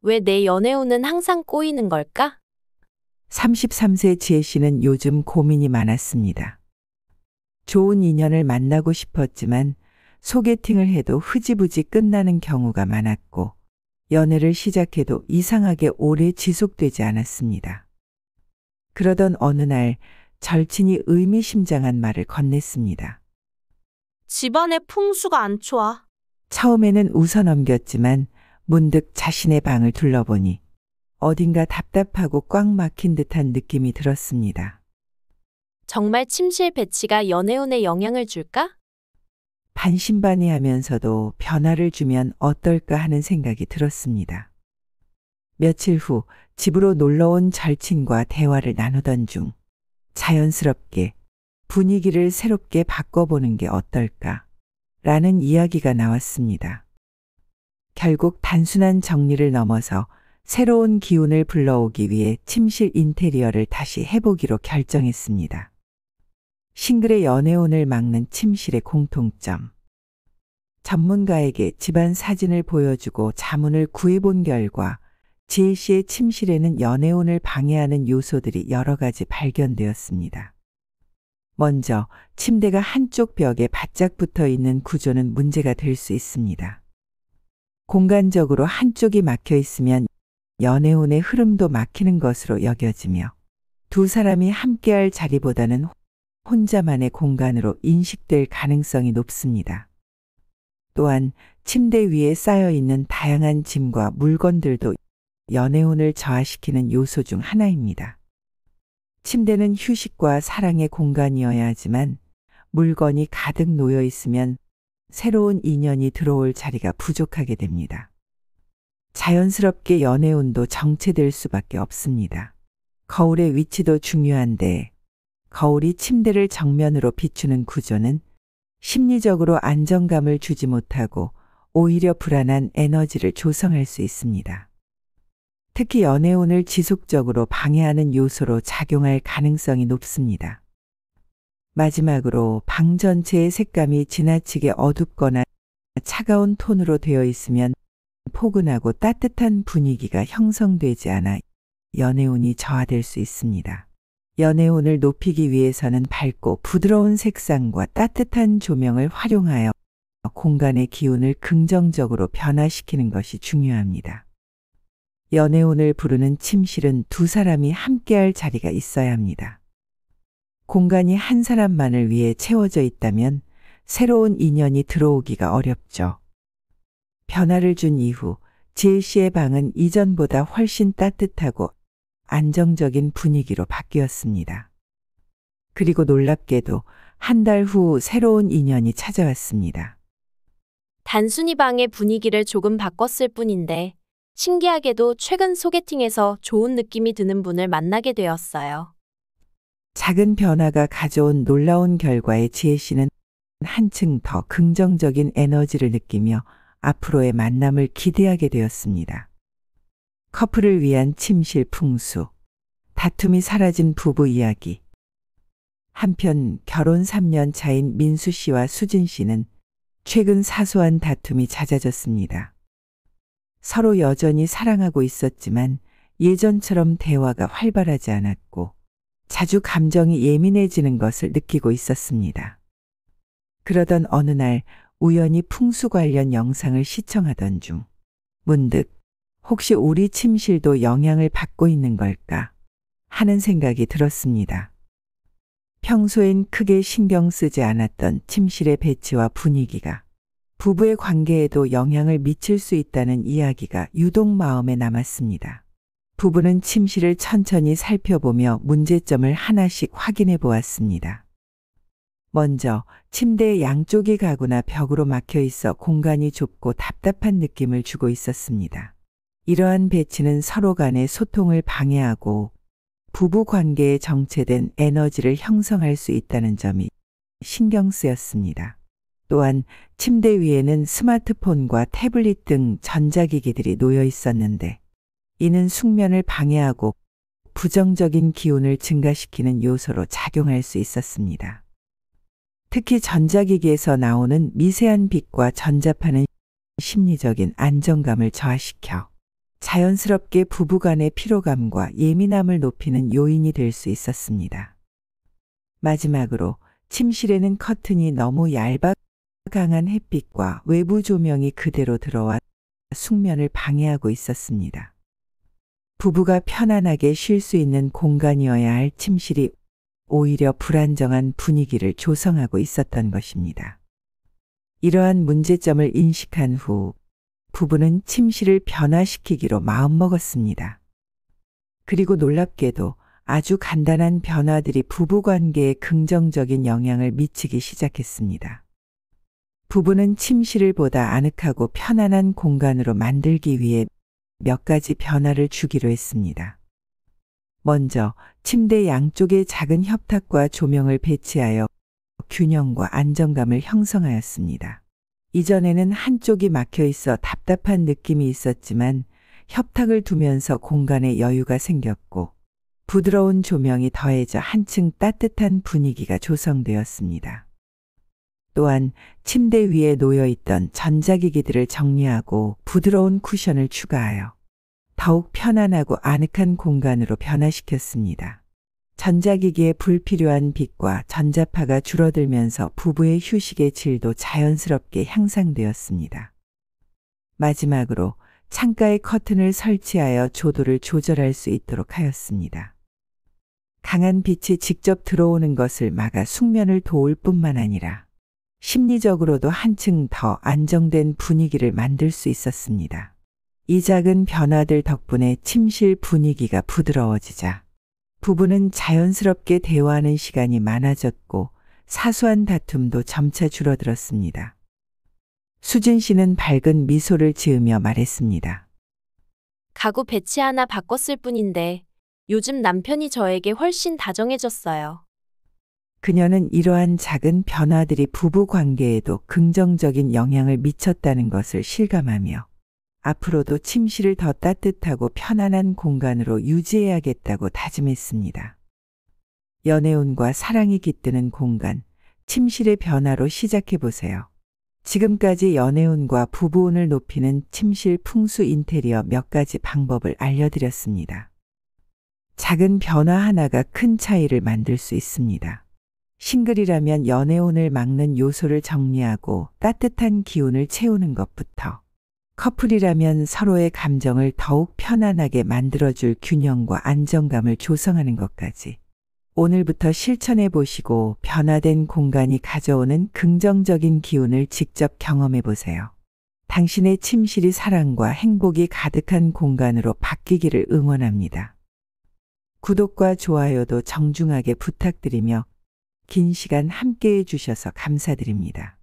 왜 내 연애운은 항상 꼬이는 걸까? 33세 지혜 씨는 요즘 고민이 많았습니다. 좋은 인연을 만나고 싶었지만 소개팅을 해도 흐지부지 끝나는 경우가 많았고 연애를 시작해도 이상하게 오래 지속되지 않았습니다. 그러던 어느 날 절친이 의미심장한 말을 건넸습니다. 집안의 풍수가 안 좋아. 처음에는 웃어 넘겼지만 문득 자신의 방을 둘러보니 어딘가 답답하고 꽉 막힌 듯한 느낌이 들었습니다. 정말 침실 배치가 연애운에 영향을 줄까? 반신반의하면서도 변화를 주면 어떨까 하는 생각이 들었습니다. 며칠 후 집으로 놀러온 절친과 대화를 나누던 중 자연스럽게 분위기를 새롭게 바꿔보는 게 어떨까 라는 이야기가 나왔습니다. 결국 단순한 정리를 넘어서 새로운 기운을 불러오기 위해 침실 인테리어를 다시 해보기로 결정했습니다. 싱글의 연애운을 막는 침실의 공통점. 전문가에게 집안 사진을 보여주고 자문을 구해본 결과 지혜 씨의 침실에는 연애운을 방해하는 요소들이 여러 가지 발견되었습니다. 먼저 침대가 한쪽 벽에 바짝 붙어 있는 구조는 문제가 될 수 있습니다. 공간적으로 한쪽이 막혀 있으면 연애운의 흐름도 막히는 것으로 여겨지며 두 사람이 함께할 자리보다는 혼자만의 공간으로 인식될 가능성이 높습니다. 또한 침대 위에 쌓여 있는 다양한 짐과 물건들도 연애운을 저하시키는 요소 중 하나입니다. 침대는 휴식과 사랑의 공간이어야 하지만 물건이 가득 놓여 있으면 새로운 인연이 들어올 자리가 부족하게 됩니다. 자연스럽게 연애운도 정체될 수밖에 없습니다. 거울의 위치도 중요한데 거울이 침대를 정면으로 비추는 구조는 심리적으로 안정감을 주지 못하고 오히려 불안한 에너지를 조성할 수 있습니다. 특히 연애운을 지속적으로 방해하는 요소로 작용할 가능성이 높습니다. 마지막으로 방 전체의 색감이 지나치게 어둡거나 차가운 톤으로 되어 있으면 포근하고 따뜻한 분위기가 형성되지 않아 연애운이 저하될 수 있습니다. 연애운을 높이기 위해서는 밝고 부드러운 색상과 따뜻한 조명을 활용하여 공간의 기운을 긍정적으로 변화시키는 것이 중요합니다. 연애운을 부르는 침실은 두 사람이 함께할 자리가 있어야 합니다. 공간이 한 사람만을 위해 채워져 있다면 새로운 인연이 들어오기가 어렵죠. 변화를 준 이후 지혜 씨의 방은 이전보다 훨씬 따뜻하고 안정적인 분위기로 바뀌었습니다. 그리고 놀랍게도 한 달 후 새로운 인연이 찾아왔습니다. 단순히 방의 분위기를 조금 바꿨을 뿐인데 신기하게도 최근 소개팅에서 좋은 느낌이 드는 분을 만나게 되었어요. 작은 변화가 가져온 놀라운 결과에 지혜 씨는 한층 더 긍정적인 에너지를 느끼며 앞으로의 만남을 기대하게 되었습니다. 커플을 위한 침실 풍수, 다툼이 사라진 부부 이야기. 한편 결혼 3년 차인 민수 씨와 수진 씨는 최근 사소한 다툼이 잦아졌습니다. 서로 여전히 사랑하고 있었지만 예전처럼 대화가 활발하지 않았고 자주 감정이 예민해지는 것을 느끼고 있었습니다. 그러던 어느 날 우연히 풍수 관련 영상을 시청하던 중 문득 혹시 우리 침실도 영향을 받고 있는 걸까 하는 생각이 들었습니다. 평소엔 크게 신경 쓰지 않았던 침실의 배치와 분위기가 부부의 관계에도 영향을 미칠 수 있다는 이야기가 유독 마음에 남았습니다. 부부는 침실을 천천히 살펴보며 문제점을 하나씩 확인해 보았습니다. 먼저 침대의 양쪽이 가구나 벽으로 막혀 있어 공간이 좁고 답답한 느낌을 주고 있었습니다. 이러한 배치는 서로 간의 소통을 방해하고 부부 관계에 정체된 에너지를 형성할 수 있다는 점이 신경 쓰였습니다. 또한 침대 위에는 스마트폰과 태블릿 등 전자기기들이 놓여 있었는데 이는 숙면을 방해하고 부정적인 기운을 증가시키는 요소로 작용할 수 있었습니다. 특히 전자기기에서 나오는 미세한 빛과 전자파는 심리적인 안정감을 저하시켜 자연스럽게 부부간의 피로감과 예민함을 높이는 요인이 될 수 있었습니다. 마지막으로 침실에는 커튼이 너무 얇아 강한 햇빛과 외부 조명이 그대로 들어와 숙면을 방해하고 있었습니다. 부부가 편안하게 쉴 수 있는 공간이어야 할 침실이 오히려 불안정한 분위기를 조성하고 있었던 것입니다. 이러한 문제점을 인식한 후 부부는 침실을 변화시키기로 마음먹었습니다. 그리고 놀랍게도 아주 간단한 변화들이 부부관계에 긍정적인 영향을 미치기 시작했습니다. 부부는 침실을 보다 아늑하고 편안한 공간으로 만들기 위해 몇 가지 변화를 주기로 했습니다. 먼저 침대 양쪽에 작은 협탁과 조명을 배치하여 균형과 안정감을 형성하였습니다. 이전에는 한쪽이 막혀 있어 답답한 느낌이 있었지만 협탁을 두면서 공간에 여유가 생겼고 부드러운 조명이 더해져 한층 따뜻한 분위기가 조성되었습니다. 또한 침대 위에 놓여있던 전자기기들을 정리하고 부드러운 쿠션을 추가하여 더욱 편안하고 아늑한 공간으로 변화시켰습니다. 전자기기의 불필요한 빛과 전자파가 줄어들면서 부부의 휴식의 질도 자연스럽게 향상되었습니다. 마지막으로 창가에 커튼을 설치하여 조도를 조절할 수 있도록 하였습니다. 강한 빛이 직접 들어오는 것을 막아 숙면을 도울 뿐만 아니라 심리적으로도 한층 더 안정된 분위기를 만들 수 있었습니다. 이 작은 변화들 덕분에 침실 분위기가 부드러워지자 부부는 자연스럽게 대화하는 시간이 많아졌고 사소한 다툼도 점차 줄어들었습니다. 수진 씨는 밝은 미소를 지으며 말했습니다. 가구 배치 하나 바꿨을 뿐인데 요즘 남편이 저에게 훨씬 다정해졌어요. 그녀는 이러한 작은 변화들이 부부 관계에도 긍정적인 영향을 미쳤다는 것을 실감하며 앞으로도 침실을 더 따뜻하고 편안한 공간으로 유지해야겠다고 다짐했습니다. 연애운과 사랑이 깃드는 공간, 침실의 변화로 시작해보세요. 지금까지 연애운과 부부운을 높이는 침실 풍수 인테리어 몇 가지 방법을 알려드렸습니다. 작은 변화 하나가 큰 차이를 만들 수 있습니다. 싱글이라면 연애운을 막는 요소를 정리하고 따뜻한 기운을 채우는 것부터, 커플이라면 서로의 감정을 더욱 편안하게 만들어줄 균형과 안정감을 조성하는 것까지 오늘부터 실천해 보시고 변화된 공간이 가져오는 긍정적인 기운을 직접 경험해 보세요. 당신의 침실이 사랑과 행복이 가득한 공간으로 바뀌기를 응원합니다. 구독과 좋아요도 정중하게 부탁드리며 긴 시간 함께해 주셔서 감사드립니다.